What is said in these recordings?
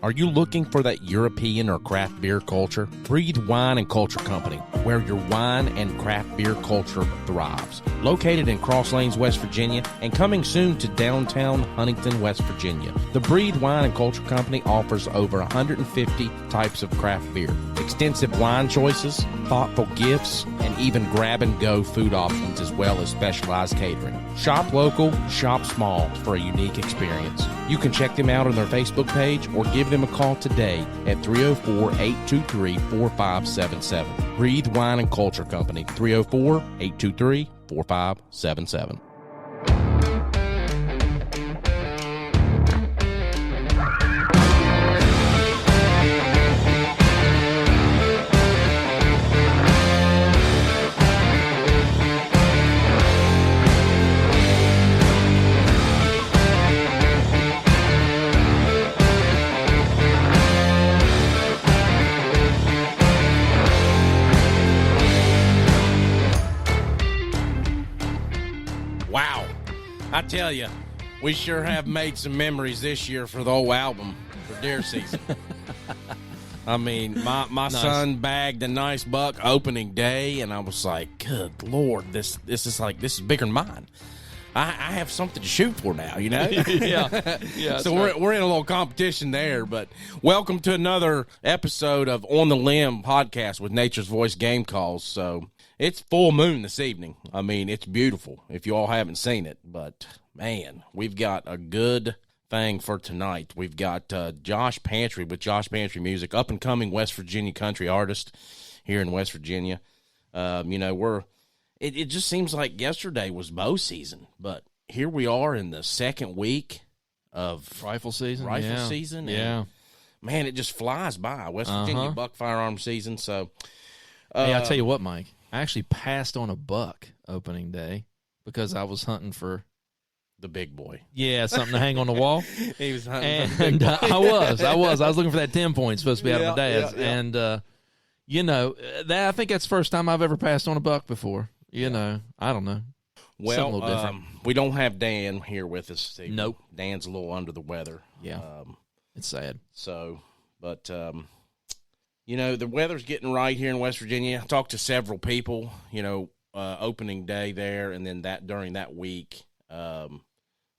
Are you looking for that European or craft beer culture? Breathe Wine and Culture Company, where your wine and craft beer culture thrives. Located in Cross Lanes, West Virginia, and coming soon to downtown Huntington, West Virginia. The Breathe Wine and Culture Company offers over 150 types of craft beer, extensive wine choices, thoughtful gifts, and even grab-and-go food options, as well as specialized catering. Shop local, shop small for a unique experience. You can check them out on their Facebook page or give them a call today at 304-823-4577. Breathe Wine and Culture Company, 304-823-4577. I tell you, we sure have made some memories this year for the whole album for deer season. I mean, my son bagged a nice buck opening day, and I was like, good Lord, this is bigger than mine. I have something to shoot for now, you know? yeah. So we're in a little competition there, but welcome to another episode of On the Limb podcast with Nature's Voice Game Calls. So it's full moon this evening. I mean, it's beautiful if you all haven't seen it. But, man, we've got a good thing for tonight. We've got Josh Pantry with Josh Pantry Music, up-and-coming West Virginia country artist here in West Virginia. It just seems like yesterday was bow season, but here we are in the second week of rifle season. And, man, it just flies by. West Virginia buck firearm season. So, hey, I'll tell you what, Mike. I actually passed on a buck opening day because I was hunting for the big boy. Yeah, something to hang on the wall. He was hunting and for the big boy. I was looking for that 10 points supposed to be out of my dad's. Yeah. And I think that's the first time I've ever passed on a buck before. You know, I don't know. Well, a little different. We don't have Dan here with us this evening. Nope. Dan's a little under the weather. Yeah, it's sad. So, but, the weather's getting right here in West Virginia. I talked to several people, opening day there, and then during that week,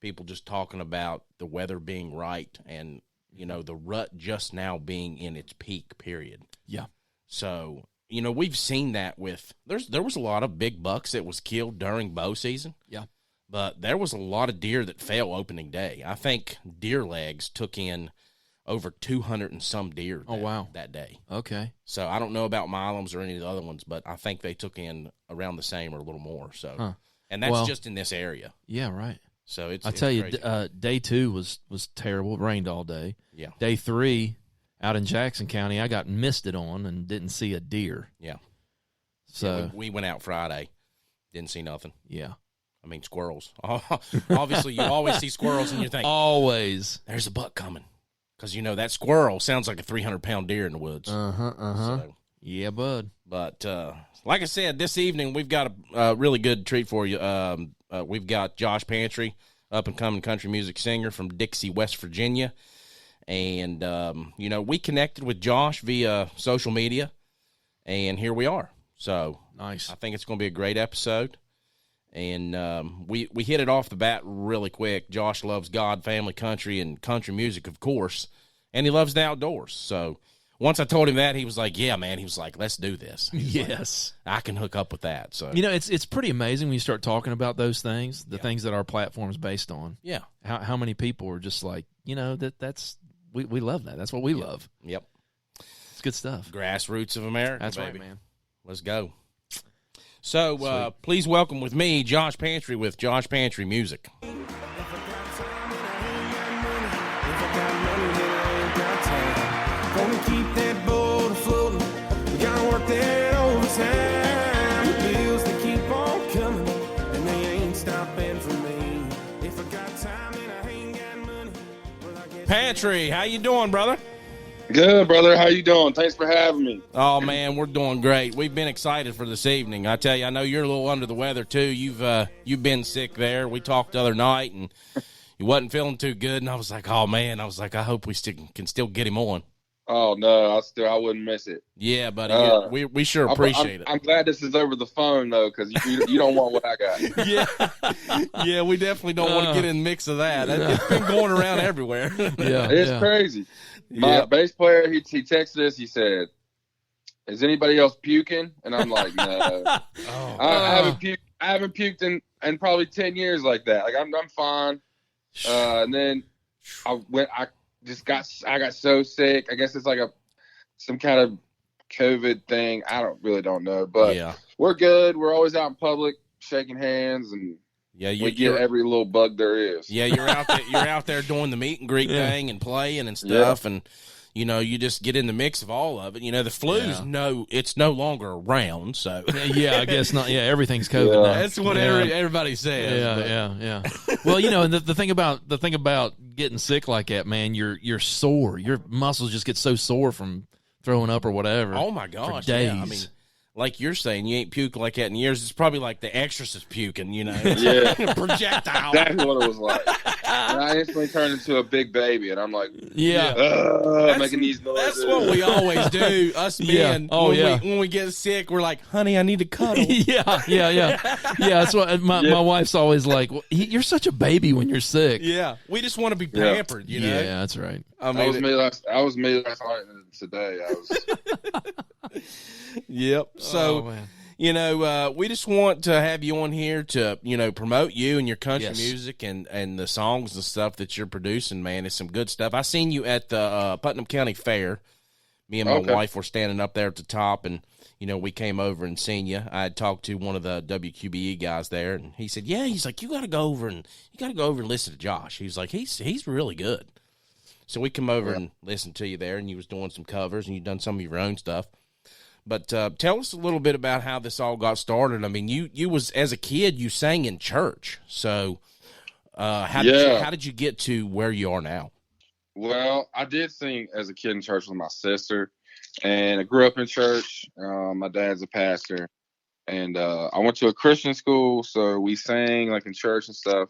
people just talking about the weather being right and, the rut just now being in its peak period. Yeah. So, we've seen that with there was a lot of big bucks that was killed during bow season. Yeah. But there was a lot of deer that fell opening day. I think Deer Legs took in over 200 and some deer that day. Okay. So I don't know about Milam's or any of the other ones, but I think they took in around the same or a little more. So, and that's just in this area. Yeah, right. So I tell you, day 2 was terrible. It rained all day. Yeah. Day 3, out in Jackson County, I got misted on and didn't see a deer. Yeah. So we went out Friday, didn't see nothing. Yeah. I mean, squirrels. Obviously, you always see squirrels and you think, always, there's a buck coming. Because, that squirrel sounds like a 300-pound deer in the woods. So, yeah, bud. But, like I said, this evening we've got a really good treat for you. We've got Josh Pantry, up-and-coming country music singer from Dixie, West Virginia. And, we connected with Josh via social media, and here we are. So, nice. I think it's going to be a great episode. And we hit it off the bat really quick. Josh loves God, family, country, and country music, of course, and he loves the outdoors. So once I told him that, he was like, yeah, man. He was like, let's do this. Yes. Like, I can hook up with that. So it's pretty amazing when you start talking about those things, the things that our platform is based on. Yeah. How many people are just like, that's we love that. That's what we love. Yep. It's good stuff. Grassroots of America, That's baby. right, man. Let's go. So please welcome with me Josh Pantry with Josh Pantry Music. Gonna keep that boat afloat. We gotta work that overtime. The bills they keep on coming, and they ain't stopping for me. If I got time and I ain't got money, well, I guess Pantry, how you doing, brother? Good, brother. How you doing? Thanks for having me. Oh, man, we're doing great. We've been excited for this evening. I tell you, I know you're a little under the weather, too. You've been sick there. We talked the other night, and, he wasn't feeling too good, and I was like, oh man, I hope we can still get him on. Oh no, I wouldn't miss it. Yeah, buddy, we sure appreciate it. I'm glad this is over the phone though, because you don't want what I got. Yeah, we definitely don't want to get in the mix of that. It's been going around everywhere. It's crazy. My bass player, he texted us. He said, "Is anybody else puking?" And I'm like, "No, I haven't puked in probably 10 years like that. Like I'm fine." And then I got so sick. I guess it's like some kind of COVID thing. I don't know, but we're good. We're always out in public shaking hands, and we get every little bug there is. Yeah, you're out there doing the meet and greet thing and playing and stuff, and you just get in the mix of all of it. The flu's it's no longer around, so I guess not. Yeah, everything's COVID now. That's what everybody says. Yeah. Well, and the thing about getting sick like that, man, you're sore. Your muscles just get so sore from throwing up or whatever. Oh my gosh, for days. Yeah. I mean, like you're saying, you ain't puked like that in years. It's probably like The Exorcist puking, Yeah. Projectile. That's what it was like. And I instantly turned into a big baby, and I'm like, making these noises. That's what we always do, us men. When we get sick, we're like, honey, I need to cuddle. Yeah, that's what my wife's always like, well, you're such a baby when you're sick. Yeah, we just want to be pampered, Yeah, that's right. I was me last night, and today I was. Yep. So, we just want to have you on here to, promote you and your country music and the songs and stuff that you're producing, man. It's some good stuff. I seen you at the Putnam County Fair. Me and my wife were standing up there at the top, and, we came over and seen you. I had talked to one of the WQBE guys there, and he said, he's like, you got to go over and listen to Josh. He's like, he's really good. So we come over and listened to you there, and you was doing some covers, and you done some of your own stuff. But tell us a little bit about how this all got started. I mean, you was, as a kid, you sang in church. So how did you get to where you are now? Well, I did sing as a kid in church with my sister, and I grew up in church. My dad's a pastor, and I went to a Christian school, so we sang like in church and stuff.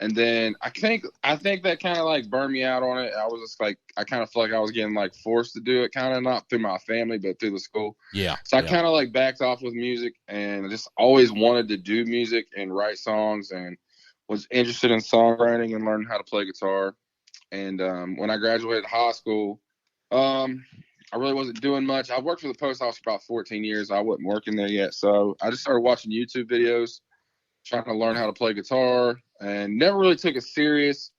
And then I think that kind of like burned me out on it. I was just like, I kind of felt like I was getting like forced to do it, kind of not through my family, but through the school. Yeah. So I kind of like backed off with music, and I just always wanted to do music and write songs, and was interested in songwriting and learning how to play guitar. And when I graduated high school, I really wasn't doing much. I worked for the post office for about 14 years. I wasn't working there yet. So I just started watching YouTube videos, trying to learn how to play guitar, and never really took it serious.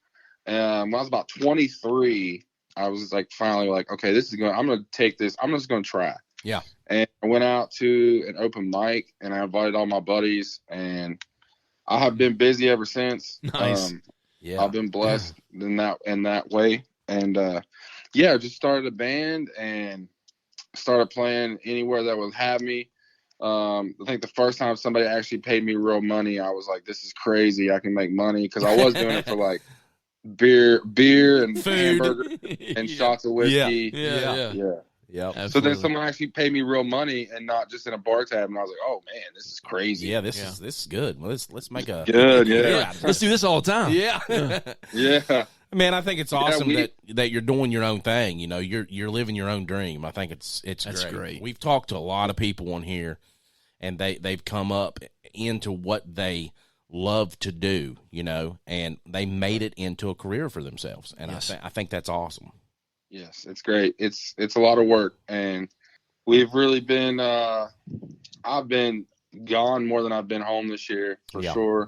When I was about 23, I was like finally like, okay, I'm going to take this. I'm just going to try. Yeah. And I went out to an open mic, and I invited all my buddies, and I have been busy ever since. Nice. I've been blessed in that way. And just started a band and started playing anywhere that would have me. I think the first time somebody actually paid me real money, I was like, this is crazy. I can make money, because I was doing it for like beer and food, hamburger and shots of whiskey. Yeah. So then someone actually paid me real money and not just in a bar tab, and I was like, oh man, this is crazy. Yeah, this is good. Well, let's make a good. Yeah. Let's do this all the time. Yeah. Man, I think it's awesome that you're doing your own thing. You're living your own dream. I think it's great. We've talked to a lot of people on here, and they've come up into what they love to do, and they made it into a career for themselves. And I think that's awesome. Yes, it's great. It's a lot of work, and we've really been. I've been gone more than I've been home this year for sure.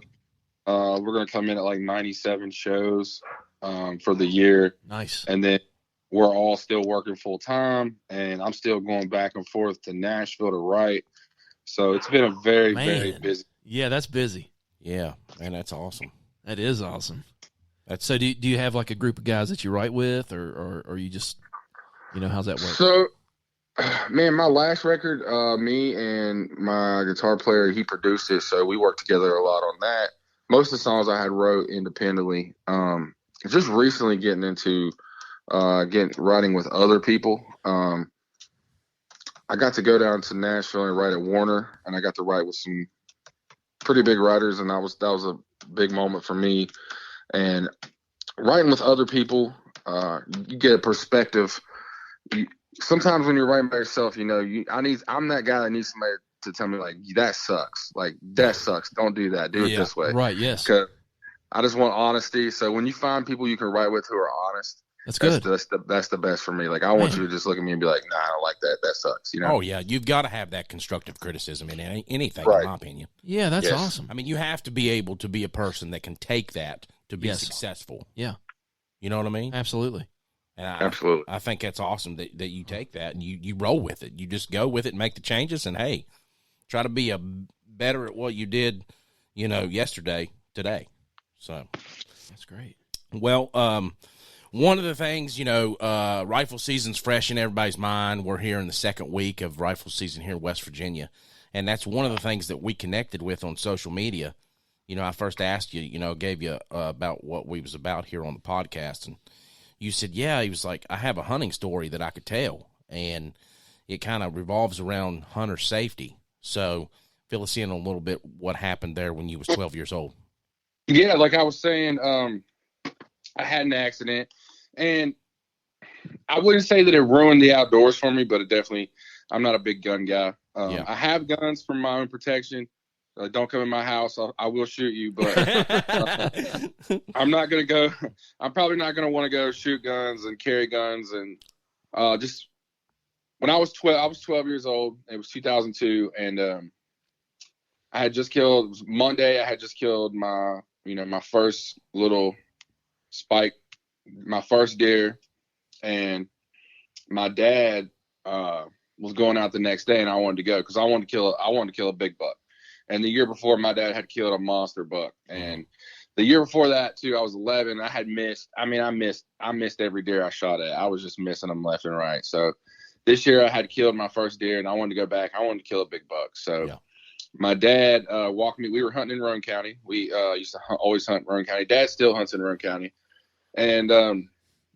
We're gonna come in at like 97 shows for the year. Nice. And then we're all still working full time, and I'm still going back and forth to Nashville to write. So it's been a very busy. Yeah, that's busy. Yeah, man, that's awesome. That is awesome. So do you have like a group of guys that you write with, or you just, how's that work? So, man, my last record, me and my guitar player, he produced it, so we worked together a lot on that. Most of the songs I had wrote independently. Just recently getting into writing with other people. I got to go down to Nashville and write at Warner, and I got to write with some pretty big writers, and that was a big moment for me. And writing with other people, you get a perspective. Sometimes when you're writing by yourself, I'm that guy that needs somebody to tell me, like, that sucks. Like, that sucks. Don't do that. Do it this way. Right. Yes. Because I just want honesty. So when you find people you can write with who are honest, that's good. That's the best for me. Like, I want you to just look at me and be like, nah, I don't like that. That sucks. Oh yeah, you've got to have that constructive criticism in anything, right. in my opinion. Yeah, that's awesome. I mean, you have to be able to be a person that can take that to be successful. Yeah, you know what I mean. Absolutely. And Absolutely. I think that's awesome that you take that and you roll with it. You just go with it and make the changes. And hey, try to be better at what you did, yesterday, today. So that's great. Well, one of the things, rifle season's fresh in everybody's mind. We're here in the second week of rifle season here in West Virginia. And that's one of the things that we connected with on social media. I first asked you, gave you about what we was about here on the podcast. And you said, yeah, he was like, I have a hunting story that I could tell. And it kind of revolves around hunter safety. So fill us in on a little bit what happened there when you was 12 years old. Yeah, like I was saying, I had an accident. And I wouldn't say that it ruined the outdoors for me, but it definitely, I'm not a big gun guy. I have guns for my own protection. Don't come in my house. I will shoot you, but I'm probably not going to want to go shoot guns and carry guns. And just when I was 12 years old. It was 2002. And I had just killed, it was Monday. I had just killed my first little spike, my first deer, and my dad was going out the next day, and I wanted to go because I wanted to kill a big buck. And the year before, my dad had killed a monster buck, and the year before that too, I was 11. I had missed. I missed every deer I shot at. I was just missing them left and right. So this year, I had killed my first deer, and I wanted to go back. I wanted to kill a big buck. So my dad walked me. We were hunting in Roane County. We used to always hunt Roane County. Dad still hunts in Roane County. And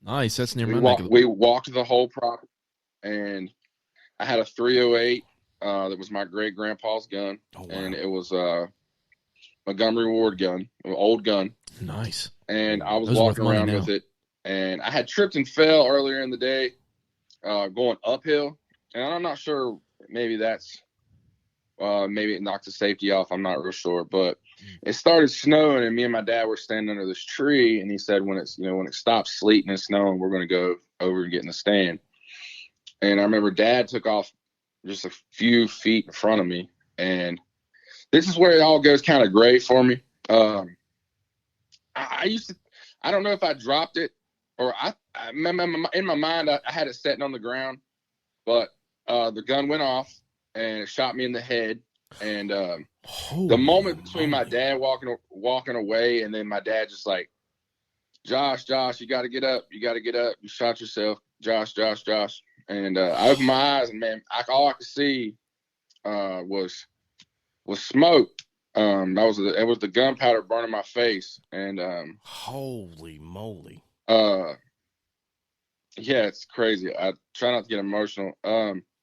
nice. That's near we walked the whole property, and I had a 308 that was my great grandpa's gun. Oh, wow. And it was a Montgomery Ward gun, an old gun. Nice. And I was walking around with it, and I had tripped and fell earlier in the day, going uphill, and I'm not sure. Maybe that's maybe it knocked the safety off. I'm not real sure, but it started snowing, and me and my dad were standing under this tree, and he said, when it stops sleeting and snowing, we're going to go over and get in the stand. And I remember Dad took off just a few feet in front of me, and this is where it all goes kind of gray for me. I don't know if I dropped it or in my mind, I had it sitting on the ground, but the gun went off and it shot me in the head. And the moment between my dad walking away and then my dad just like, Josh, you got to get up. You got to get up. You shot yourself. Josh. And I opened my eyes, and man, all I could see was smoke. It was the gunpowder burning my face. And holy moly. Yeah, it's crazy. I try not to get emotional.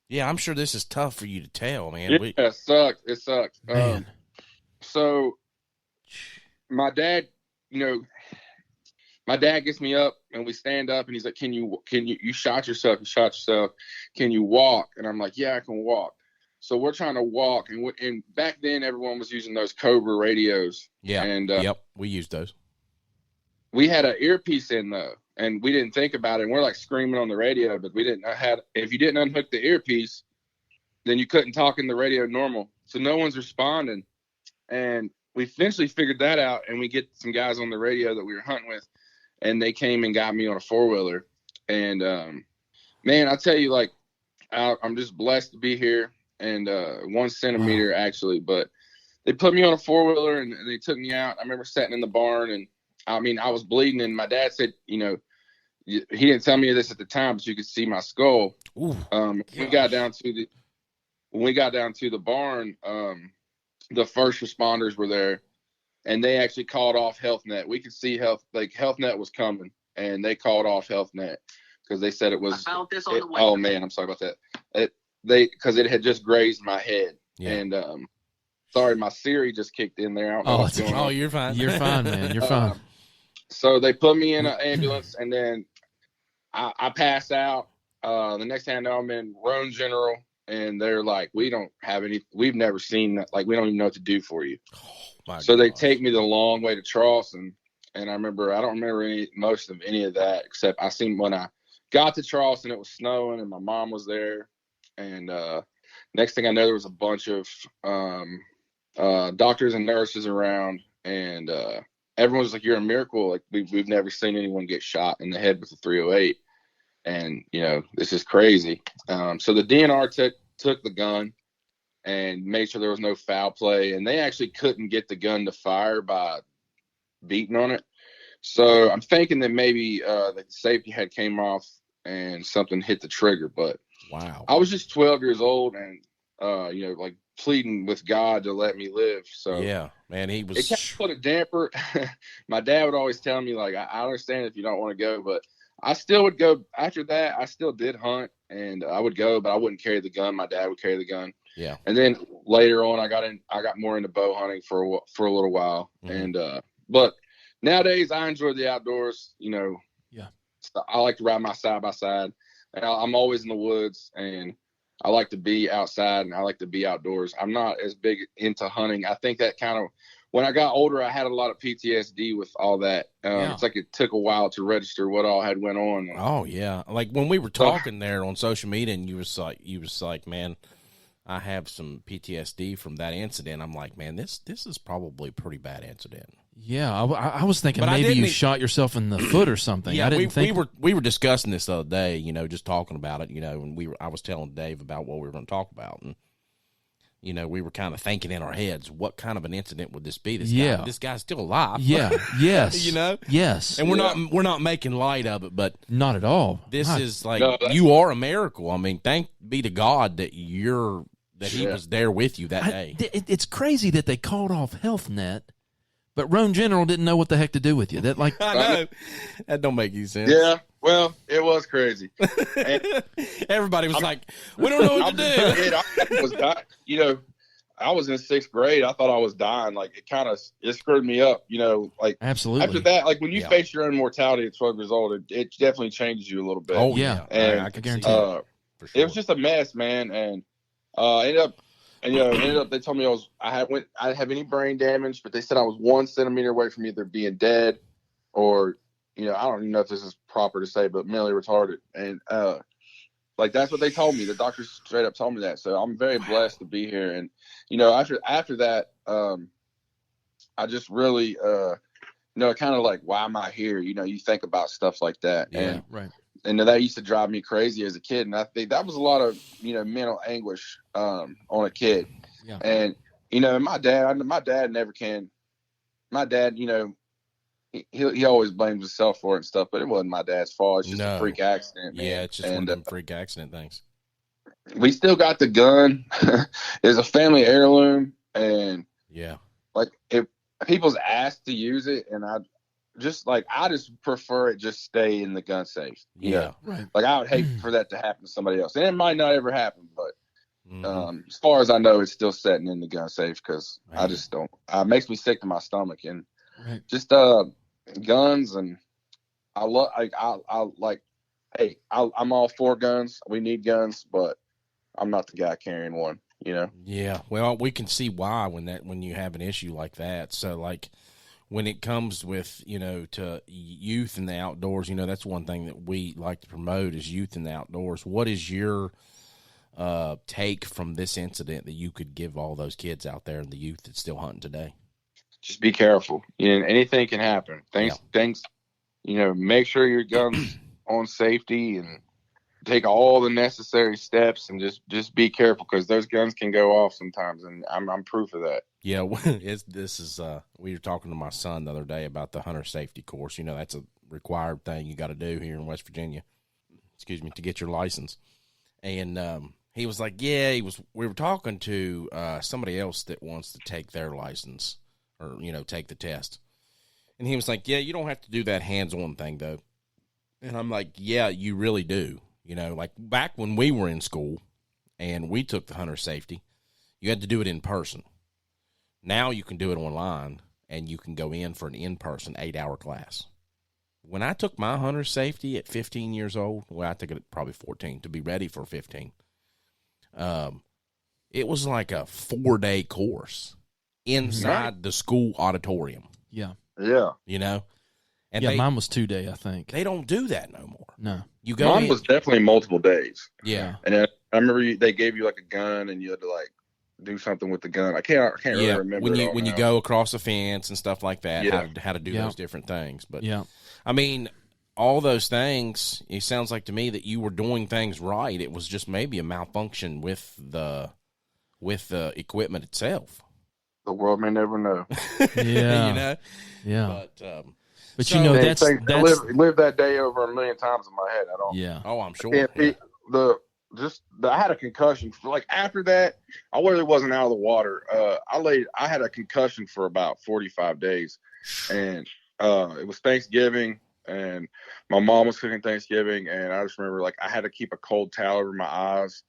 Yeah, I'm sure this is tough for you to tell, man. It sucks. It sucks. So my dad, my dad gets me up, and we stand up, and he's like, you shot yourself. You shot yourself. Can you walk? And I'm like, yeah, I can walk. So we're trying to walk. And back then everyone was using those Cobra radios. Yeah. And yep. We used those. We had an earpiece in though, and we didn't think about it. And we're like screaming on the radio, but if you didn't unhook the earpiece, then you couldn't talk in the radio normal. So no one's responding. And we eventually figured that out, and we get some guys on the radio that we were hunting with, and they came and got me on a 4-wheeler. And, man, I tell you, like, I'm just blessed to be here. And 1 centimeter, actually. But they put me on a 4-wheeler, and they took me out. I remember sitting in the barn, and, I was bleeding. And my dad said, he didn't tell me this at the time, but you could see my skull. When we got down to the barn, the first responders were there, and they actually called off HealthNet. We could see HealthNet was coming, and they called off HealthNet because they said it was. I found this on the way. Oh man, I'm sorry about that. Because it had just grazed my head, and sorry, my Siri just kicked in there. I don't know what's going on. You're fine. You're fine, man. You're fine. So they put me in an ambulance, and then I pass out. The next thing I know, I'm in Rome General, and they're like, we've never seen that. Like, we don't even know what to do for you. So they take me the long way to Charleston. And I don't remember most of any of that, except I seen when I got to Charleston, it was snowing and my mom was there. And next thing I know, there was a bunch of doctors and nurses around, and everyone was like, "You're a miracle. Like, we've never seen anyone get shot in the head with a 308. And, this is crazy." So the DNR took the gun and made sure there was no foul play. And they actually couldn't get the gun to fire by beating on it. So I'm thinking that maybe the safety head came off and something hit the trigger. But wow, I was just 12 years old and, like pleading with God to let me live. So yeah, man, it kind of put a damper. My dad would always tell me, like, I understand if you don't want to go, but I still would go. After that, I still did hunt, and I would go, but I wouldn't carry the gun. My dad would carry the gun. Yeah. And then later on, I got more into bow hunting for a little while. Mm-hmm. And but nowadays, I enjoy the outdoors. Yeah. So I like to ride my side by side, and I'm always in the woods, and I like to be outside, and I like to be outdoors. I'm not as big into hunting. I think that kind of, when I got older, I had a lot of PTSD with all that. It's like it took a while to register what all had went on. Oh yeah, like when we were talking there on social media, and you was like, man, I have some PTSD from that incident. I'm like, man, this is probably a pretty bad incident. Yeah, I was thinking But maybe you shot yourself in the foot or something. Yeah, I didn't think we were discussing this the other day, just talking about it, and I was telling Dave about what we were going to talk about, and we were kind of thinking in our heads, what kind of an incident would this be? This guy's still alive. Yeah, yes, yes, and we're not making light of it, but not at all. This is like you are a miracle. I mean, thank be to God that he was there with you that day. It's crazy that they called off Health Net. But Rome General didn't know what the heck to do with you. That I know. That don't make any sense. Yeah, well, it was crazy. Everybody was like, we don't know what to do. I was dying. I was in sixth grade. I thought I was dying. Like, it screwed me up, like. Absolutely. After that, like, when you face your own mortality at 12 years old, it definitely changes you a little bit. Oh, yeah. And I can guarantee it. For sure. It was just a mess, man. And ended up, they told me I didn't have any brain damage, but they said I was 1 centimeter away from either being dead or, I don't even know if this is proper to say, but mentally retarded. And, like, that's what they told me. The doctors straight up told me that. So I'm very blessed to be here. And, after that, I just really, kind of like, why am I here? You think about stuff like that. Yeah, and, right. And that used to drive me crazy as a kid. And I think that was a lot of, mental anguish on a kid. Yeah. And, my dad never can. My dad, he always blames himself for it and stuff, but it wasn't my dad's fault. It's just a freak accident, man. Yeah, it's just one of them freak accident things. We still got the gun. It's a family heirloom. And, like, if people's asked to use it, and I just prefer it just stay in the gun safe. Yeah. Right. Like, I would hate for that to happen to somebody else. And it might not ever happen, but as far as I know, it's still sitting in the gun safe because I just don't. It makes me sick to my stomach. And just guns, and I'm all for guns. We need guns, but I'm not the guy carrying one, Yeah. Well, we can see why when you have an issue like that. So, like, when it comes with, to youth in the outdoors, that's one thing that we like to promote is youth in the outdoors. What is your take from this incident that you could give all those kids out there and the youth that's still hunting today? Just be careful. Anything can happen. Things, make sure your gun's on safety and take all the necessary steps and just be careful because those guns can go off sometimes. And I'm proof of that. Yeah, we were talking to my son the other day about the hunter safety course. That's a required thing you got to do here in West Virginia, to get your license. And he was like, we were talking to somebody else that wants to take their license or, take the test. And he was like, you don't have to do that hands-on thing, though. And I'm like, yeah, you really do. Like back when we were in school and we took the hunter safety, you had to do it in person. Now you can do it online, and you can go in for an in-person 8-hour class. when I took my hunter's safety at 15 years old, well, I took it at probably 14 to be ready for 15. It was like a 4-day course inside the school auditorium. Yeah. Yeah. You know? And Yeah, mine was 2-day, I think. They don't do that no more. No. You go Mine was definitely multiple days. Yeah. And I remember they gave you like a gun and you had to like do something with the gun. I can't really remember when you go across the fence and stuff like that, how to do those different things. But I mean, all those things, it sounds like to me that you were doing things right. It was just maybe a malfunction with the equipment itself. The world may never know. Yeah. You know? Yeah. But so you know, I that's live that day over a million times in my head. I don't. Yeah. Oh, I'm sure. I had a concussion. Like after that, I really wasn't out of the water. I had a concussion for about 45 days, and it was Thanksgiving, and my mom was cooking Thanksgiving, and I just remember like I had to keep a cold towel over my eyes,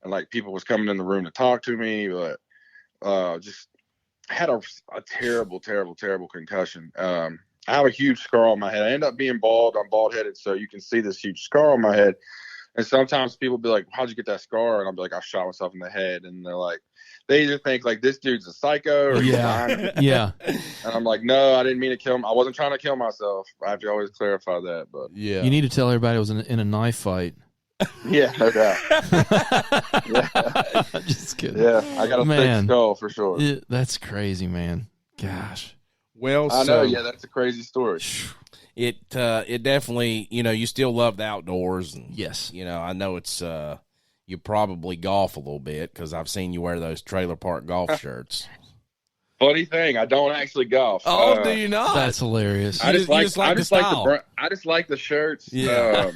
and like people was coming in the room to talk to me, but just had a terrible, terrible, terrible concussion. I have a huge scar on my head. I end up being bald. I'm bald headed, so you can see this huge scar on my head. And sometimes people be like, "How'd you get that scar?" And I'll be like, "I shot myself in the head." And they're like, they either think like this dude's a psycho or he's lying. Yeah. And I'm like, no, I didn't mean to kill him. I wasn't trying to kill myself. I have to always clarify that. But yeah, you need to tell everybody it was in a knife fight. Yeah, no doubt. Yeah. Just kidding. Yeah, I got a thick skull for sure. That's crazy, man. Gosh. Well, I know. Yeah, that's a crazy story. It definitely, you still love the outdoors. And, yes. I know it's you probably golf a little bit because I've seen you wear those trailer park golf shirts. Funny thing, I don't actually golf. Oh, do you not? That's hilarious. I just like the shirts. Yeah.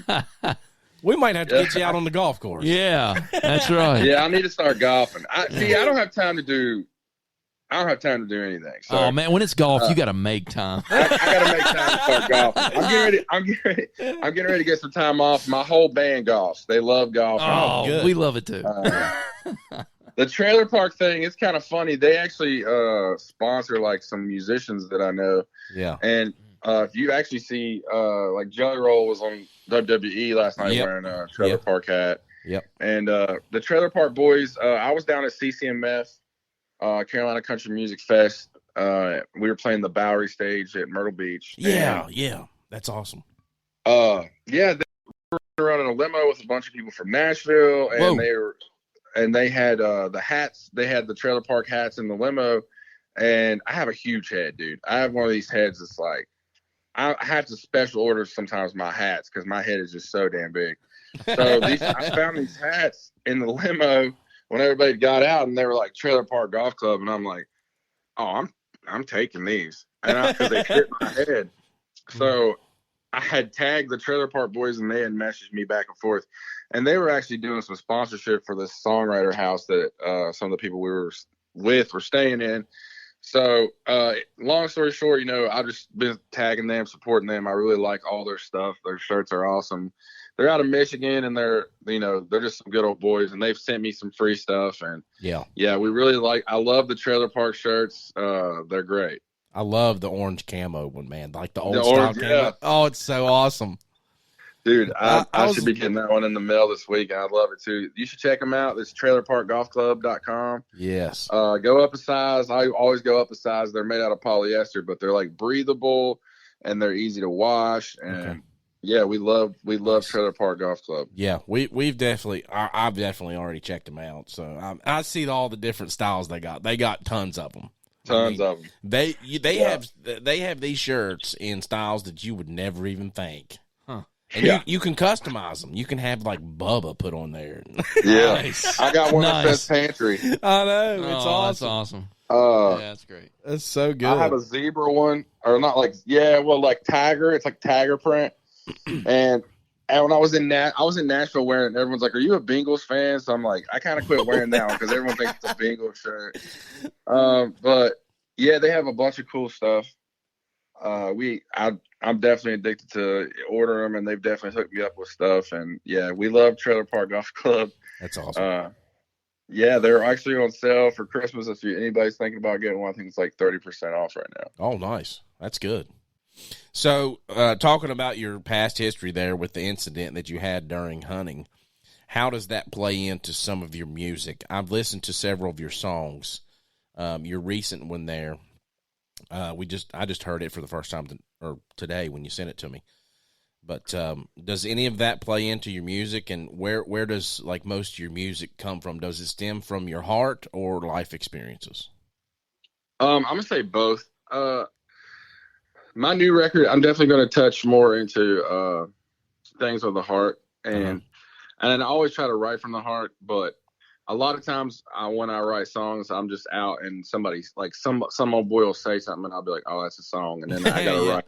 We might have to get you out on the golf course. Yeah, that's right. Yeah, I need to start golfing. I don't have time to do anything. So, oh man, when it's golf, you got to make time. I got to make time to start golfing. I'm getting ready to get some time off. My whole band golfs. They love golf. Oh, good. We love it too. The trailer park thing is kind of funny. They actually sponsor like some musicians that I know. Yeah. And if you actually see, like Jelly Roll was on WWE last night wearing a trailer park hat. Yep. And the Trailer Park Boys, I was down at CCMF, Carolina Country Music Fest. We were playing the Bowery stage at Myrtle Beach. Yeah, that's awesome. They were running a limo with a bunch of people from Nashville, and they had the hats. They had the trailer park hats in the limo, and I have a huge head, dude. I have one of these heads that's like, I have to special order sometimes my hats because my head is just so damn big. So I found these hats in the limo when everybody got out, and they were like Trailer Park Golf Club, and I'm like, oh, I'm taking these, and because they fit my head. So I had tagged the Trailer Park Boys, and they had messaged me back and forth, and they were actually doing some sponsorship for this songwriter house that some of the people we were with were staying in. So, long story short, I've just been tagging them, supporting them. I really like all their stuff. Their shirts are awesome. They're out of Michigan, and they're just some good old boys, and they've sent me some free stuff. And we really I love the trailer park shirts. They're great. I love the orange camo one, man. Like the old style camo. Yeah. Oh, it's so awesome. Dude, I should be getting that one in the mail this week. I love it too. You should check them out. It's trailerparkgolfclub.com. Yes. Go up a size. I always go up a size. They're made out of polyester, but they're like breathable and they're easy to wash. And we love Trailer Park Golf Club. Yeah, I've definitely already checked them out. So I see all the different styles they got. They got tons of them. Of them. They have these shirts in styles that you would never even think. And you can customize them. You can have like Bubba put on there. Yeah. Nice. I got one that says Pantry. I know. It's awesome. That's awesome. Yeah, that's great. That's so good. I have a zebra one, or not like like tiger. It's like tiger print. and when I was in Nashville wearing it, everyone's like, "Are you a Bengals fan?" So I'm like, I kind of quit wearing that one because everyone thinks it's a Bengals shirt. But yeah, they have a bunch of cool stuff. I'm definitely addicted to order them, and they've definitely hooked me up with stuff. And we love Trailer Park Golf Club. That's awesome. They're actually on sale for Christmas. If anybody's thinking about getting one, I think it's like 30% off right now. Oh, nice. That's good. So, talking about your past history there with the incident that you had during hunting, how does that play into some of your music? I've listened to several of your songs. Your recent one there, I just heard it for the first time today when you sent it to me. But does any of that play into your music, and where does like most of your music come from? Does it stem from your heart or life experiences? I'm gonna say both. My new record, I'm definitely gonna touch more into things of the heart, and I always try to write from the heart. But a lot of times, when I write songs, I'm just out, and somebody's like some old boy will say something, and I'll be like, "Oh, that's a song," and then I gotta write.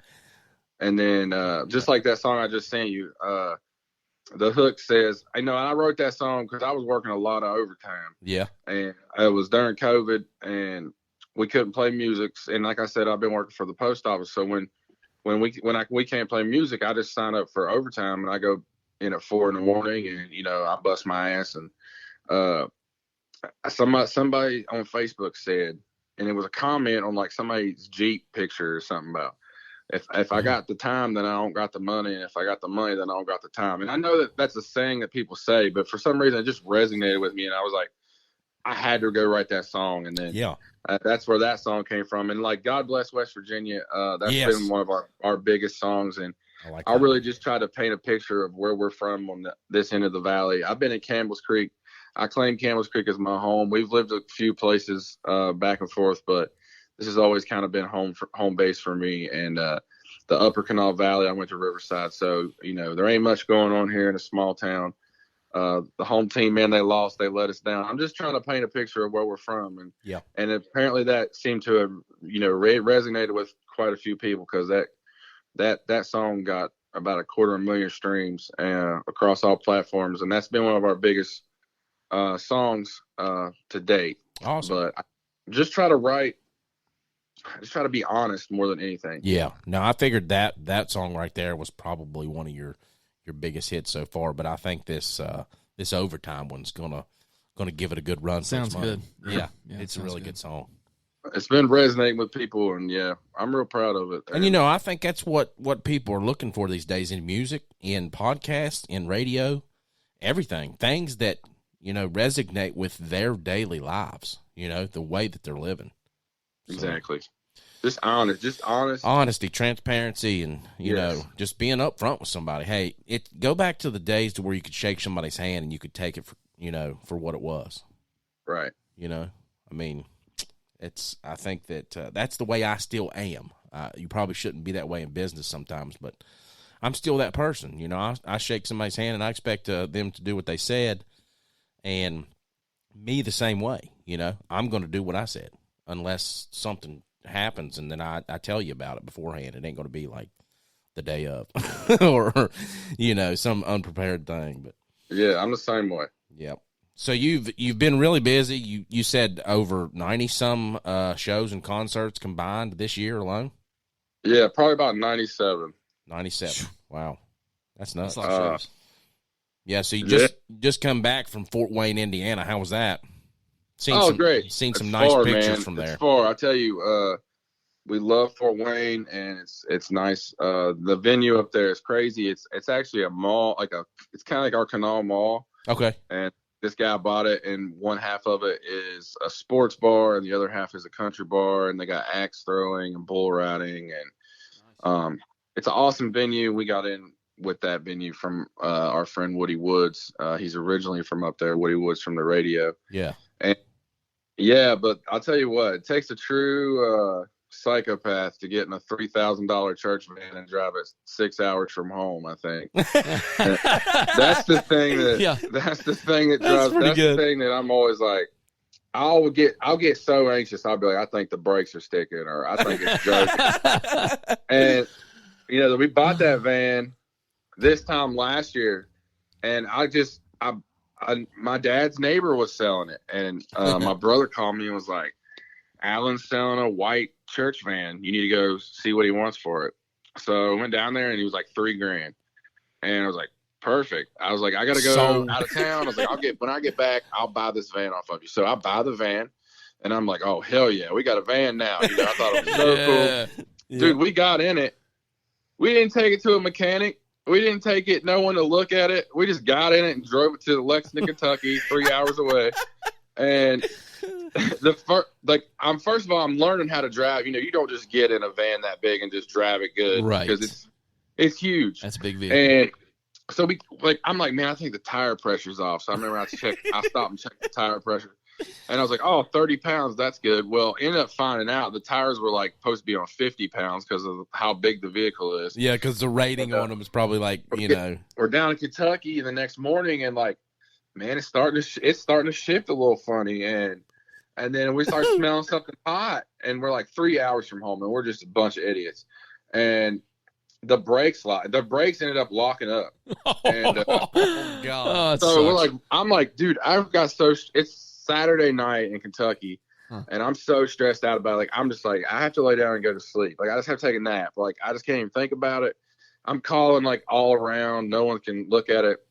And then just like that song I just sent you, the hook says, I wrote that song because I was working a lot of overtime. Yeah, and it was during COVID, and we couldn't play music. And like I said, I've been working for the post office. So when we can't play music, I just sign up for overtime, and I go in at 4 a.m, and I bust my ass. And somebody on Facebook said, and it was a comment on like somebody's Jeep picture or something about, if I got the time, then I don't got the money, and if I got the money, then I don't got the time. And I know that that's a saying that people say, but for some reason it just resonated with me, and I was like, I had to go write that song. And then that's where that song came from. And like God Bless West Virginia, that's been one of our biggest songs. And I really just try to paint a picture of where we're from on this end of the valley. I've been in Campbell's Creek. I claim Campbell's Creek as my home. We've lived a few places back and forth, but this has always kind of been home base for me. And the Upper Kanawha Valley, I went to Riverside. So, there ain't much going on here in a small town. The home team, man, they lost. They let us down. I'm just trying to paint a picture of where we're from. And apparently that seemed to have, resonated with quite a few people, because that song got about 250,000 streams across all platforms. And that's been one of our biggest songs to date. Awesome. But I just try to be honest more than anything. Yeah. No, I figured that song right there was probably one of your biggest hits so far, but I think this overtime one's gonna give it a good run. Sounds good. Yeah, it's a really good song. It's been resonating with people, and I'm real proud of it. And I think that's what people are looking for these days in music, in podcasts, in radio, everything. Things that resonate with their daily lives. The way that they're living. Exactly. Just honest. Honesty, transparency, and, just being up front with somebody. Hey, go back to the days to where you could shake somebody's hand and you could take it for what it was. Right. I think that that's the way I still am. You probably shouldn't be that way in business sometimes, but I'm still that person. I shake somebody's hand and I expect them to do what they said, and me the same way. I'm going to do what I said unless something happens, and then I tell you about it beforehand. It ain't going to be like the day of or some unprepared thing. But I'm the same way. Yep. So you've been really busy. You said over 90 some shows and concerts combined this year alone. Yeah, probably about 97. 97. Wow, that's nuts. That's a lot of shows. Yeah. So you just come back from Fort Wayne, Indiana. How was that? Great. Seen some nice pictures from there. It's far. I tell you, we love Fort Wayne, and it's nice. The venue up there is crazy. It's actually a mall, it's kind of like our Kanawha Mall. Okay. And this guy bought it, and one half of it is a sports bar, and the other half is a country bar, and they got axe throwing and bull riding, and it's an awesome venue. We got in with that venue from our friend Woody Woods. He's originally from up there. Woody Woods from the radio. Yeah. And but I'll tell you what, it takes a true psychopath to get in a $3,000 church van and drive it 6 hours from home, I think. That's the thing that's the thing that drives. That's the thing that I'm always like, I'll get so anxious. I'll be like, I think the brakes are sticking, or I think it's joking. And we bought that van this time last year, and my dad's neighbor was selling it, and my brother called me and was like, Alan's selling a white church van. You need to go see what he wants for it. So I went down there, and he was like $3,000. And I was like, perfect. I was like, I got to go out of town. I was like, when I get back, I'll buy this van off of you. So I buy the van, and I'm like, oh, hell yeah, we got a van now. I thought it was so cool. Yeah. Dude, we got in it, we didn't take it to a mechanic. We didn't take it, no one to look at it. We just got in it and drove it to Lexington, Kentucky, 3 hours away. And first of all, I'm learning how to drive. You know, you don't just get in a van that big and just drive it good, right? Because it's huge. That's a big vehicle. And so I'm like, man, I think the tire pressure's off. So I remember I stopped and checked the tire pressure. And I was like, oh, 30 pounds, that's good. Well, ended up finding out the tires were like supposed to be on 50 pounds because of how big the vehicle is. Yeah, because the rating on them is probably like, We're down in Kentucky the next morning, and like, man, it's starting to shift a little funny, and then we start smelling something hot, and we're like 3 hours from home, and we're just a bunch of idiots, and the brakes ended up locking up. And, oh God! So I'm like, dude, it's Saturday night in Kentucky, and I'm so stressed out about it. Like, I'm just like, I have to lay down and go to sleep. Like, I just have to take a nap. Like, I just can't even think about it. I'm calling like all around. No one can look at it.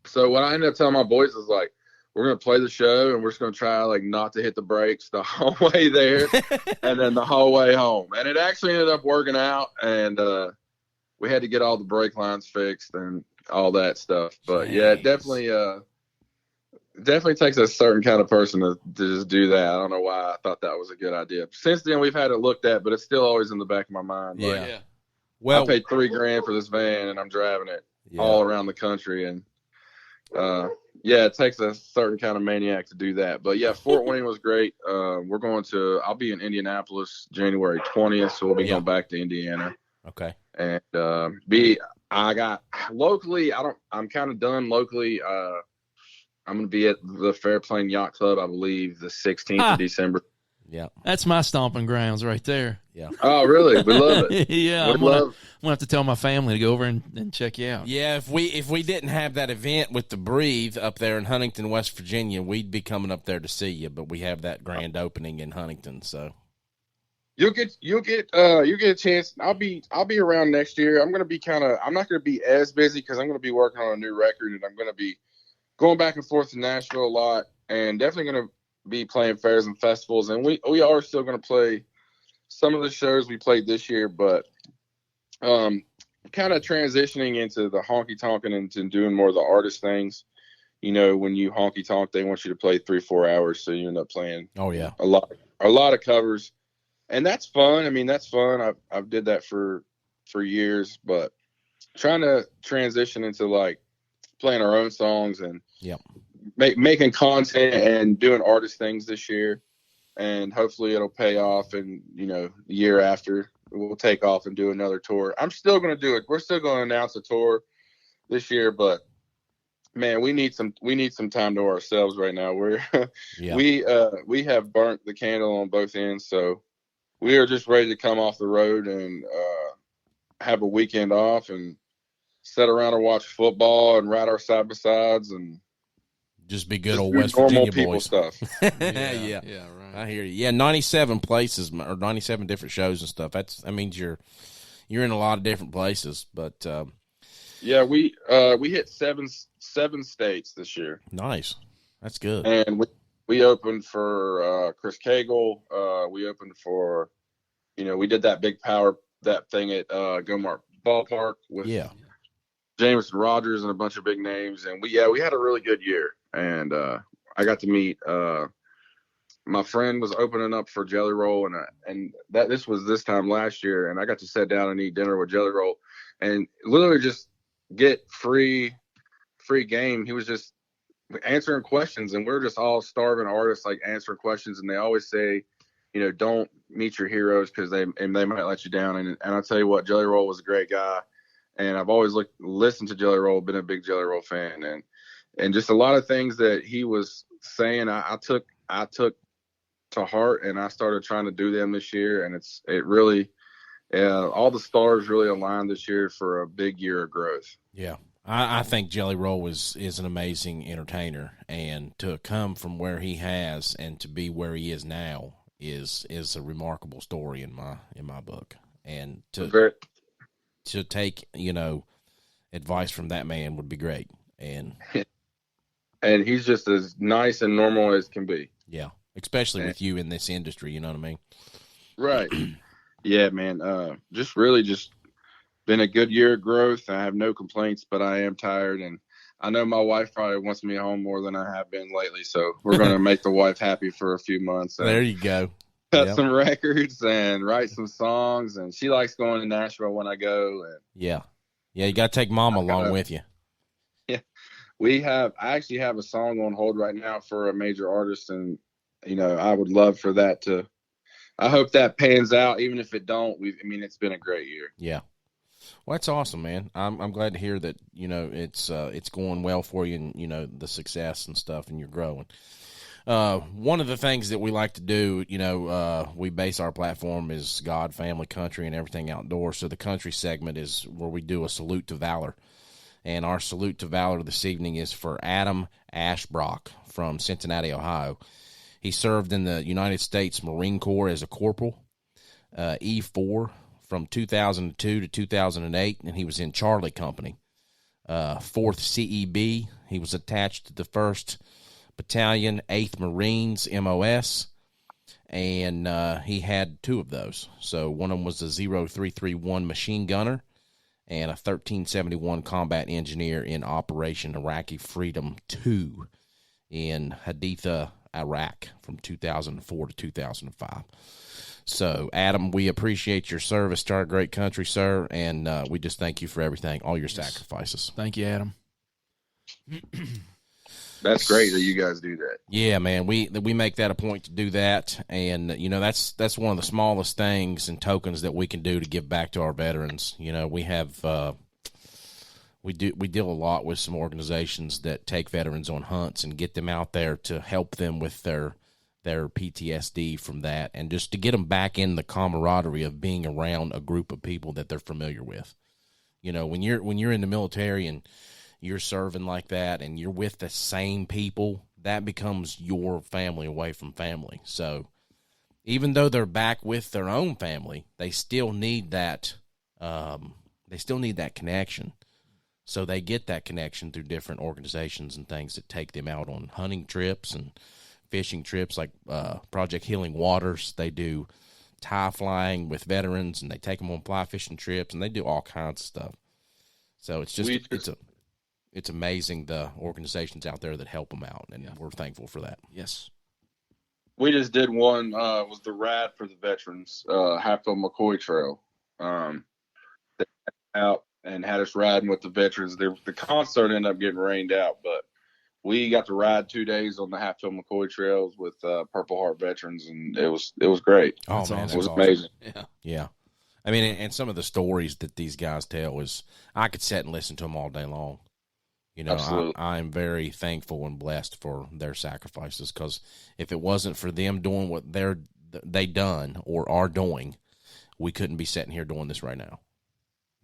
So what I ended up telling my boys is like, we're going to play the show and we're just going to try like not to hit the brakes the whole way there and then the whole way home. And it actually ended up working out, and we had to get all the brake lines fixed and all that stuff. But yeah, it definitely takes a certain kind of person to just do that. I don't know why I thought that was a good idea. Since then, we've had it looked at, but it's still always in the back of my mind. Yeah. Like, well, I paid $3,000 for this van, and I'm driving it all around the country. And it takes a certain kind of maniac to do that. But yeah, Fort Wayne was great. I'll be in Indianapolis January 20th, so we'll be going back to Indiana. Okay. And I got locally. I'm kind of done locally. I'm going to be at the Fairplane Yacht Club, I believe, the 16th of December. Yeah, that's my stomping grounds right there. Yeah. Oh, really? We love it. Yeah, I'm gonna have to tell my family to go over and check you out. Yeah, if we didn't have that event with the Breathe up there in Huntington, West Virginia, we'd be coming up there to see you. But we have that grand opening in Huntington, so you'll get a chance. I'll be around next year. I'm not going to be as busy because I'm going to be working on a new record, and I'm going to be going back and forth to Nashville a lot, and definitely going to be playing fairs and festivals. And we are still going to play some of the shows we played this year, but kind of transitioning into the honky tonk and into doing more of the artist things. You know, when you honky tonk, they want you to play 3-4 hours, so you end up playing a lot of covers, and that's fun. I mean, that's fun. I've did that for years, but trying to transition into like playing our own songs and making content and doing artist things this year, and hopefully it'll pay off. And the year after we'll take off and do another tour. I'm still going to do it. We're still going to announce a tour this year, but man, we need some time to ourselves right now. We have burnt the candle on both ends, so we are just ready to come off the road and have a weekend off and sit around and watch football and ride our side by sides and just be good old West Virginia boys stuff. Yeah, right. I hear you. Yeah, 97 places or 97 different shows and stuff. That means you're in a lot of different places. But we hit seven states this year. Nice, that's good. And we opened for Chris Cagle. We opened for we did that big that thing at Gomart Ballpark with Jameson Rogers and a bunch of big names, and we had a really good year. And I got to meet my friend was opening up for Jelly Roll, and this was this time last year, and I got to sit down and eat dinner with Jelly Roll, and literally just get free game. He was just answering questions, and we're just all starving artists like answering questions, and they always say, don't meet your heroes because they might let you down. And I'll tell you what, Jelly Roll was a great guy. And I've always listened to Jelly Roll, been a big Jelly Roll fan, and just a lot of things that he was saying, I took to heart, and I started trying to do them this year. And it really, all the stars really aligned this year for a big year of growth. Yeah, I think Jelly Roll is an amazing entertainer, and to come from where he has and to be where he is now is a remarkable story in my book. And to take, advice from that man would be great. And he's just as nice and normal as can be. Yeah. Especially with you in this industry, you know what I mean? Right. Yeah, man. been a good year of growth. I have no complaints, but I am tired, and I know my wife probably wants me home more than I have been lately. So we're going to make the wife happy for a few months. There you go. Cut some records and write some songs, and she likes going to Nashville when I go. And yeah, you got to take Mama along with you. Yeah, I actually have a song on hold right now for a major artist, and I would love for that to. I hope that pans out, even if it don't. It's been a great year. Yeah. Well, that's awesome, man. I'm glad to hear that, it's going well for you and, the success and stuff, and you're growing. One of the things that we like to do, we base our platform is God, family, country, and everything outdoors. So the country segment is where we do a salute to valor. And our salute to valor this evening is for Adam Ashbrock from Cincinnati, Ohio. He served in the United States Marine Corps as a corporal, E4, from 2002 to 2008, and he was in Charlie Company. 4th CEB, he was attached to the 1st Battalion, 8th Marines, MOS, and he had 2 of those. So one of them was a 0331 machine gunner and a 1371 combat engineer in Operation Iraqi Freedom 2 in Haditha, Iraq from 2004 to 2005. So, Adam, we appreciate your service to our great country, sir, and we just thank you for everything, all your sacrifices. Thank you, Adam. That's great that you guys do that. Yeah, man, we make that a point to do that, and that's one of the smallest things and tokens that we can do to give back to our veterans. We have we deal a lot with some organizations that take veterans on hunts and get them out there to help them with their PTSD from that, and just to get them back in the camaraderie of being around a group of people that they're familiar with. When you're in the military and you're serving like that and you're with the same people, that becomes your family away from family. So even though they're back with their own family, they still need that connection. So they get that connection through different organizations and things that take them out on hunting trips and fishing trips, like Project Healing Waters. They do tie flying with veterans, and they take them on fly fishing trips, and they do all kinds of stuff. So it's just it's amazing the organizations out there that help them out, and we're thankful for that. Yes. We just did one, was the Rad for the Veterans, Hatfield McCoy Trail. They out and had us riding with the veterans. The concert ended up getting rained out, but we got to ride 2 days on the Hatfield McCoy trails with Purple Heart veterans, and it was great. Oh, man, it was awesome. amazing. Yeah. I mean, and some of the stories that these guys tell I could sit and listen to them all day long. I'm very thankful and blessed for their sacrifices, because if it wasn't for them doing what they done or are doing, we couldn't be sitting here doing this right now.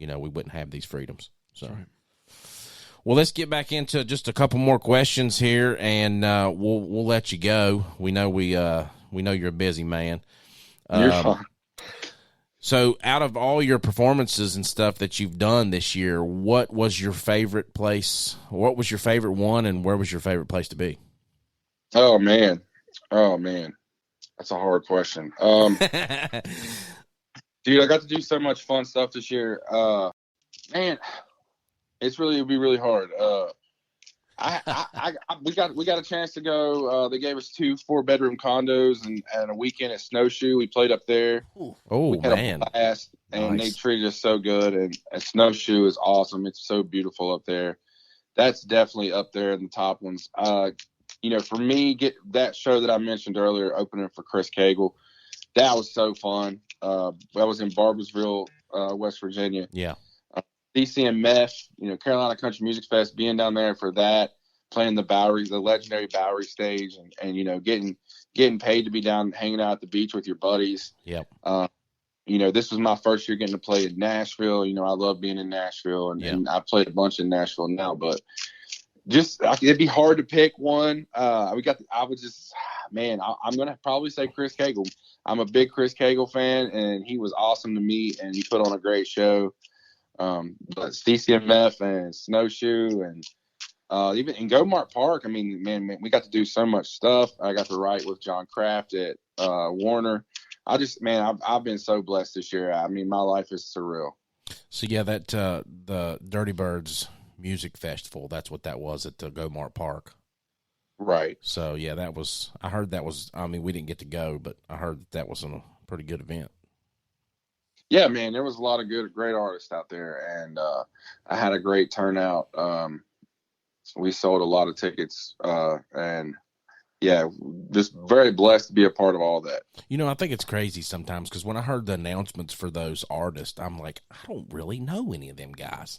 We wouldn't have these freedoms. So. Right. Well, let's get back into just a couple more questions here, and we'll let you go. We know you're a busy man. You're fine. So, out of all your performances and stuff that you've done this year, what was your favorite place? What was your favorite one, and where was your favorite place to be? Oh man, that's a hard question. Dude, I got to do so much fun stuff this year. Man. It'd be really hard. We got a chance to go. They gave us 2 4-bedroom condos and a weekend at Snowshoe. We played up there. Oh, man. A blast, and nice. They treated us so good. And Snowshoe is awesome. It's so beautiful up there. That's definitely up there in the top ones. For me, get that show that I mentioned earlier, opening for Chris Cagle, that was so fun. I was in Barboursville, West Virginia. Yeah. DCMF, Carolina Country Music Fest, being down there for that, playing the Bowery, the legendary Bowery stage, and getting paid to be down hanging out at the beach with your buddies. Yep. This was my first year getting to play in Nashville. I love being in Nashville, and I've played a bunch in Nashville now, but it'd be hard to pick one. I'm gonna probably say Chris Cagle. I'm a big Chris Cagle fan, and he was awesome to meet, and he put on a great show. But CCMF and Snowshoe and even in Gomart Park, man, we got to do so much stuff. I got to write with John Kraft at Warner. I've been so blessed this year. My life is surreal. So yeah, that the Dirty Birds Music Festival, that's what that was at Gomart Park. Right. So yeah, I heard that was, I mean, we didn't get to go, but I heard that was a pretty good event. Yeah, man, there was a lot of great artists out there, and I had a great turnout. We sold a lot of tickets, and yeah, just very blessed to be a part of all that. You know, I think it's crazy sometimes because when I heard the announcements for those artists, I'm like, I don't really know any of them guys.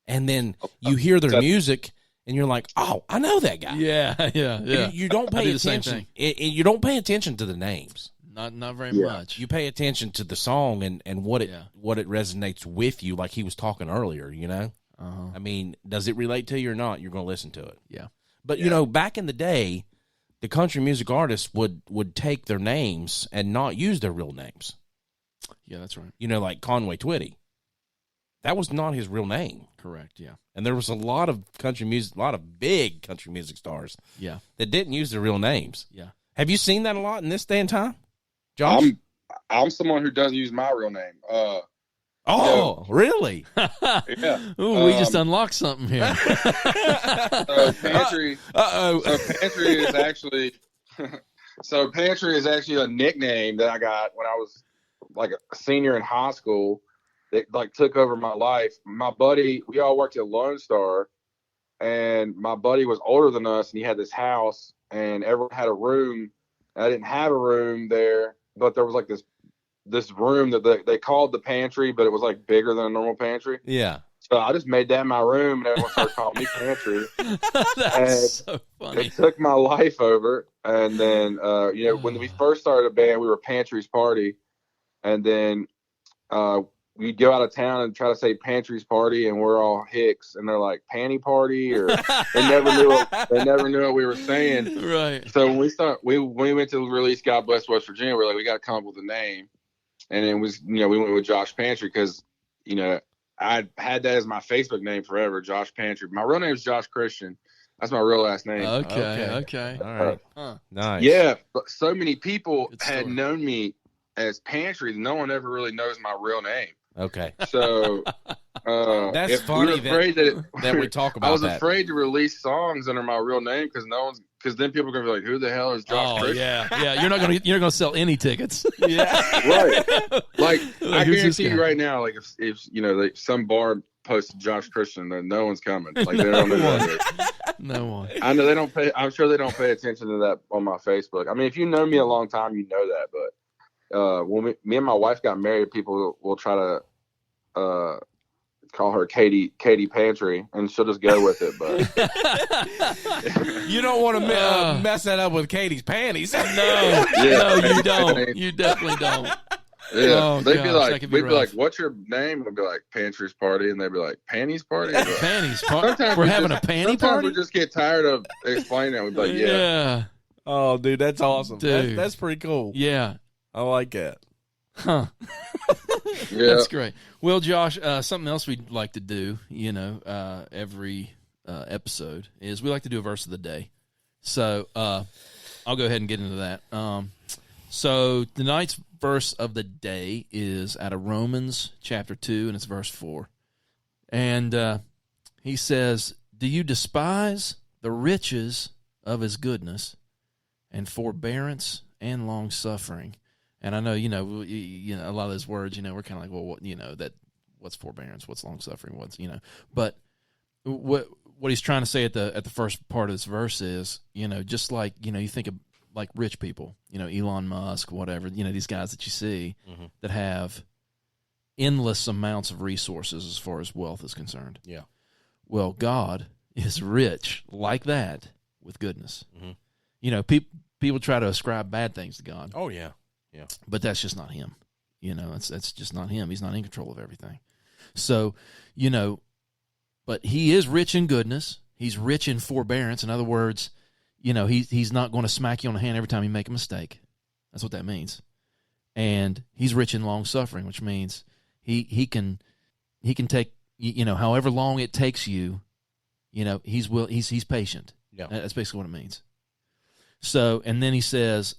And then you hear their music, and you're like, oh, I know that guy. Yeah. You don't pay attention. You don't pay attention to the names. Not very much. You pay attention to the song and what it resonates with you, like he was talking earlier, you know? I mean, does it relate to you or not? You're going to listen to it. Yeah. But, you know, back in the day, the country music artists would take their names and not use their real names. Yeah, that's right. You know, like Conway Twitty. That was not his real name. Correct, yeah. And there was a lot of country music, a lot of big country music stars that didn't use their real names. Yeah. Have you seen that a lot in this day and time, Josh? I'm someone who doesn't use my real name. Really? Yeah. Ooh, we just unlocked something here. So Pantry. So Pantry is actually. So Pantry is actually a nickname that I got when I was like a senior in high school. That like took over my life. My buddy, we all worked at Lone Star, and my buddy was older than us, and he had this house, and everyone had a room. I didn't have a room there, but there was like this room that they called the pantry, but it was like bigger than a normal pantry. Yeah. So I just made that my room, and everyone started calling me Pantry. That's so funny. It took my life over. And then, you know, when we first started a band, we were Pantry's Party. And then we'd go out of town and try to say Pantry's Party, and we're all hicks. And they're like, Panty Party? Or they never knew what we were saying. Right. So when we went to release God Bless West Virginia, we are like, we got to come up with a name. And it was, you know, we went with Josh Pantry because, you know, I had that as my Facebook name forever, Josh Pantry. My real name is Josh Christian. That's my real last name. Okay. All right. Nice. Yeah, but so many people had known me as Pantry that no one ever really knows my real name. Okay. So that's funny that we talk about that. I was afraid to release songs under my real name because then people are gonna be like, who the hell is Josh Christian? Yeah. You're not gonna sell any tickets. Yeah. Right. Like I guarantee you right now, like if you know some bar posted Josh Christian, then no one's coming. Like they don't know who that is. No one. I know they don't pay. I'm sure they don't pay attention to that on my Facebook. I mean, if you know me a long time, you know that. But when me and my wife got married, people will try to call her Katie Pantry, and she'll just go with it. But you don't want to mess that up with Katie's panties. No, you don't. You definitely don't. Yeah, they'd be like, we'd be like, "What's your name?" We'd be like, "Pantry's Party," and they'd be like, "Panties Party." Like, Panties Party. We're having a panty party. We just get tired of explaining it. We'd be like, "Yeah." Oh, dude, that's awesome. Dude. That's pretty cool. Yeah, I like that. Huh. Yeah. That's great. Well, Josh, something else we'd like to do, you know, every episode is we like to do a verse of the day. So I'll go ahead and get into that. So tonight's verse of the day is out of Romans chapter 2, and it's verse 4. And he says, "Do you despise the riches of his goodness and forbearance and long-suffering?" And I know, you know, a lot of those words, you know, we're kind of like, well, what, you know, what's forbearance, what's long-suffering, what's, you know. But what he's trying to say at the first part of this verse is, you know, just like, you know, you think of like rich people, you know, Elon Musk, whatever, you know, these guys that you see that have endless amounts of resources as far as wealth is concerned. Yeah. Well, God is rich like that with goodness. You know, people try to ascribe bad things to God. Oh, yeah. Yeah. But that's just not him. You know, that's just not him. He's not in control of everything. So, you know, but he is rich in goodness. He's rich in forbearance. In other words, you know, he's not going to smack you on the hand every time you make a mistake. That's what that means. And he's rich in long suffering, which means he can take, you know, however long it takes you, you know, he's patient. Yeah. That's basically what it means. So, and then it says,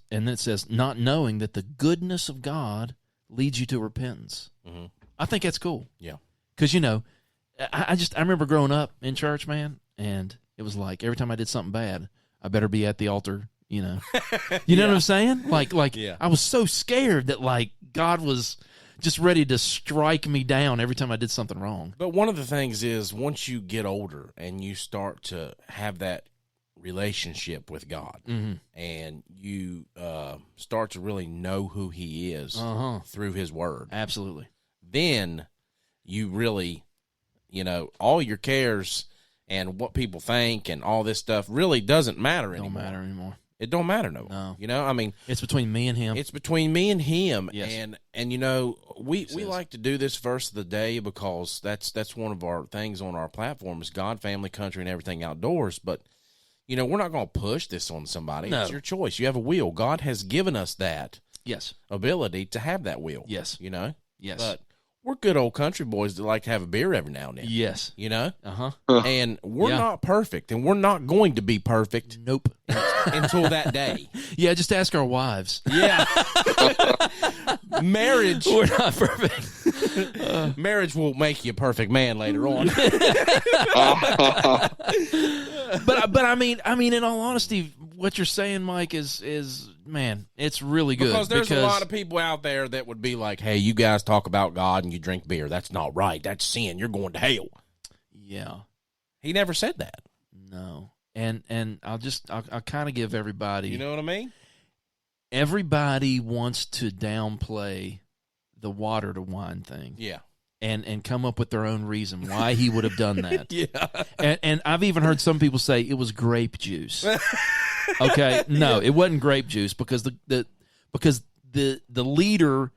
not knowing that the goodness of God leads you to repentance. I think that's cool. Yeah. Because, I remember growing up in church, man, and it was like every time I did something bad, I better be at the altar, You know what I'm saying? Like Yeah. I was so scared that like God was just ready to strike me down every time I did something wrong. But one of the things is once you get older and you start to have that relationship with God, and you start to really know who He is through His Word, Absolutely. then you really, all your cares and what people think and all this stuff really doesn't matter anymore. Don't matter anymore. It don't matter no more. No. It's between me and Him. It's between me and Him. Yes. And we like to do this verse of the day because that's one of our things on our platform is God, family, country, and everything outdoors. But we're not going to push this on somebody. No. It's your choice. You have a will. God has given us that Yes. ability to have that will. Yes. Yes. But we're good old country boys that like to have a beer every now and then. Yes. Uh-huh. And we're not perfect, and we're not going to be perfect Nope. until that day. Yeah, just ask our wives. Yeah. Marriage. We're not perfect. Marriage will make you a perfect man later on. But I mean, in all honesty, what you're saying, Mike, is man, it's really good. Because there's a lot of people out there that would be like, hey, you guys talk about God and you drink beer. That's not right. That's sin. You're going to hell. Yeah. He never said that. No. And I'll kind of give everybody. You know what I mean? Everybody wants to downplay the water to wine thing. Yeah. And come up with their own reason why he would have done that. Yeah. And I've even heard some people say it was grape juice. Okay, no, it wasn't grape juice because the leader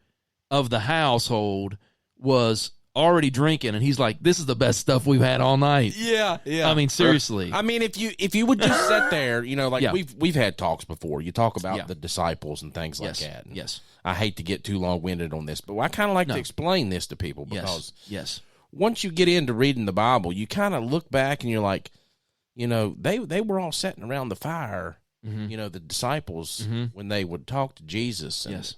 of the household was already drinking, and he's like, "This is the best stuff we've had all night." Yeah. I mean, seriously. I mean, if you would just sit there, like Yeah. we've had talks before. You talk about Yeah. the disciples and things Yes. like that. And Yes. I hate to get too long-winded on this, but I kind of like to explain this to people because Yes. once you get into reading the Bible, you kind of look back and you're like, they were all sitting around the fire, the disciples, when they would talk to Jesus. And Yes.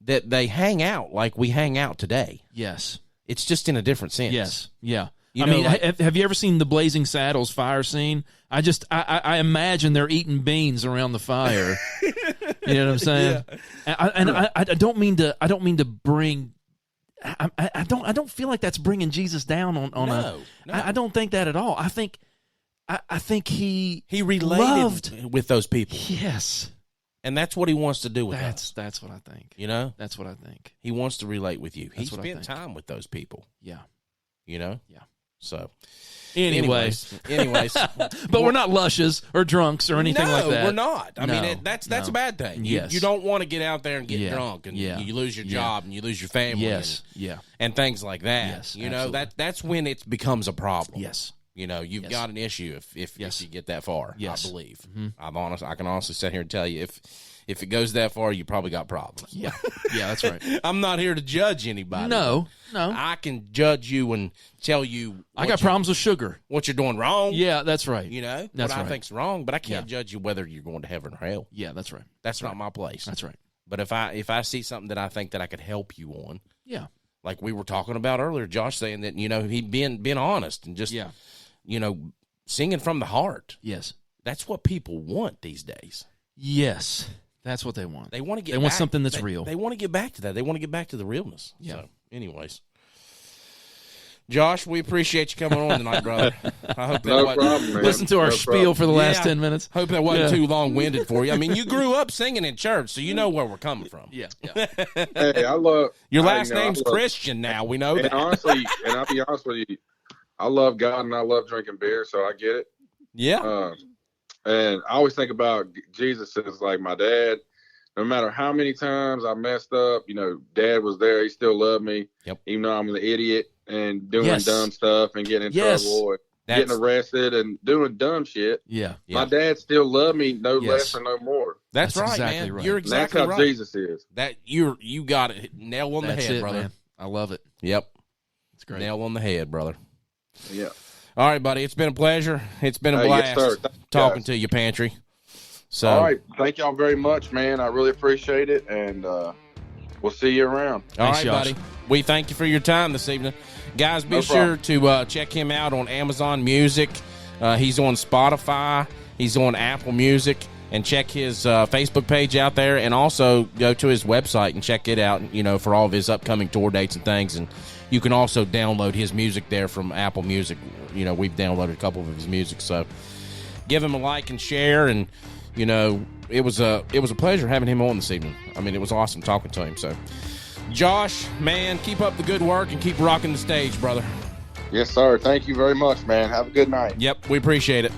That they hang out like we hang out today. Yes. It's just in a different sense. Yes. Yeah. You know, like- have you ever seen the Blazing Saddles fire scene? I imagine they're eating beans around the fire. You know what I'm saying? Yeah. I don't mean to bring. I don't feel like that's bringing Jesus down on No. I don't think that at all. I think he related loved with those people. Yes. And that's what he wants to do with us. That's what I think. That's what I think. He wants to relate with you. He That's what I spent think. time with those people. Yeah. Yeah. So. Anyways. But we're not lushes or drunks or anything like that. We're not. I No, mean, that's no. a bad thing. Yes. You don't want to get out there and get Yeah. drunk and Yeah. you lose your Yeah. job and you lose your family. Yes. Yeah. And things like that. Yes, That's when it becomes a problem. Yes. You've Yes. got an issue if Yes. you get that far. Yes. I believe. Mm-hmm. I can honestly sit here and tell you if it goes that far, you probably got problems. Yeah. Yeah, that's right. I'm not here to judge anybody. No. I can judge you and tell you I got problems with sugar. what you're doing wrong. Yeah, that's right. What That's I right. think's wrong, but I can't judge you whether you're going to heaven or hell. Yeah, that's right. That's not my place. That's right. But if I see something that I think that I could help you on, Yeah. like we were talking about earlier, Josh saying that he'd been honest and just singing from the heart. Yes. That's what people want these days. Yes. That's what they want. They want to get. They want back- something that's they- real. They want to get back to that. They want to get back to the realness. Yeah. So, anyways, Josh, we appreciate you coming on tonight, brother. I hope that No wasn't- problem, man. Listen to our No spiel problem. for the last Yeah. 10 minutes. Hope that wasn't Yeah. too long-winded for you. I mean, you grew up singing in church, so you know where we're coming from. Yeah. Hey, I love Your I- last you know, I name's love- Christian now. We know And that. honestly, and I'll be honest with you, I love God and I love drinking beer, so I get it. Yeah. And I always think about Jesus as like my dad. No matter how many times I messed up, Dad was there. He still loved me, Yep. even though I'm an idiot and doing Yes. dumb stuff and getting in Yes. trouble or That's- getting arrested and doing dumb shit. Yeah. Yeah. My dad still loved me, no Yes. less or no more. That's right, exactly man. right. You're And that's exactly how right. Jesus is. That you got it. Nail on the That's head, it, brother. man. I love it. Yep. It's great. Nail on the head, brother. Yeah. All right, buddy. It's been a pleasure. It's been a Hey, blast yes, sir. Thank you, talking guys. to you, Pantry. So, All right. Thank y'all very much, man. I really appreciate it. And we'll see you around. all Thanks, right, Josh. buddy. we thank you for your time this evening. Guys, be No sure problem. to check him out on Amazon Music. He's on Spotify. He's on Apple Music. And check his Facebook page out there. And also go to his website and check it out, for all of his upcoming tour dates and things. And you can also download his music there from Apple Music. We've downloaded a couple of his music. So give him a like and share. And, it was a pleasure having him on this evening. I mean, it was awesome talking to him. So, Josh, man, keep up the good work and keep rocking the stage, brother. Yes, sir. Thank you very much, man. Have a good night. Yep, we appreciate it.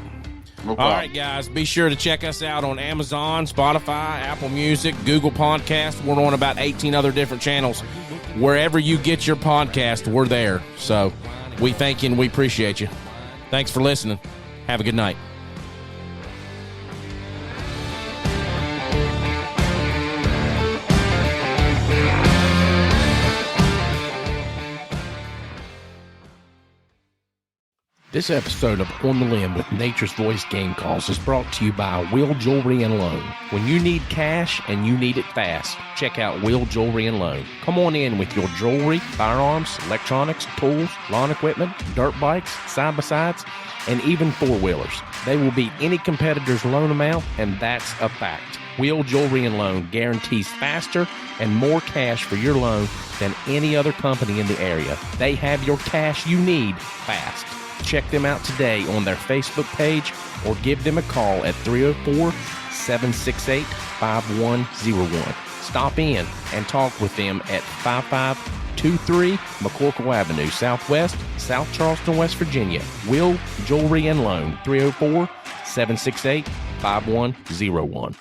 No All problem. right, guys, be sure to check us out on Amazon, Spotify, Apple Music, Google Podcast. We're on about 18 other different channels. Wherever you get your podcast, we're there. So we thank you and we appreciate you. Thanks for listening. Have a good night. This episode of On the Limb with Nature's Voice Game Calls is brought to you by Will Jewelry and Loan. When you need cash and you need it fast, check out Will Jewelry and Loan. Come on in with your jewelry, firearms, electronics, tools, lawn equipment, dirt bikes, side-by-sides, and even four-wheelers. They will beat any competitor's loan amount, and that's a fact. Will Jewelry and Loan guarantees faster and more cash for your loan than any other company in the area. They have your cash you need fast. Check them out today on their Facebook page or give them a call at 304-768-5101. Stop in and talk with them at 5523 McCorkle Avenue, Southwest, South Charleston, West Virginia. Will Jewelry and Loan, 304-768-5101.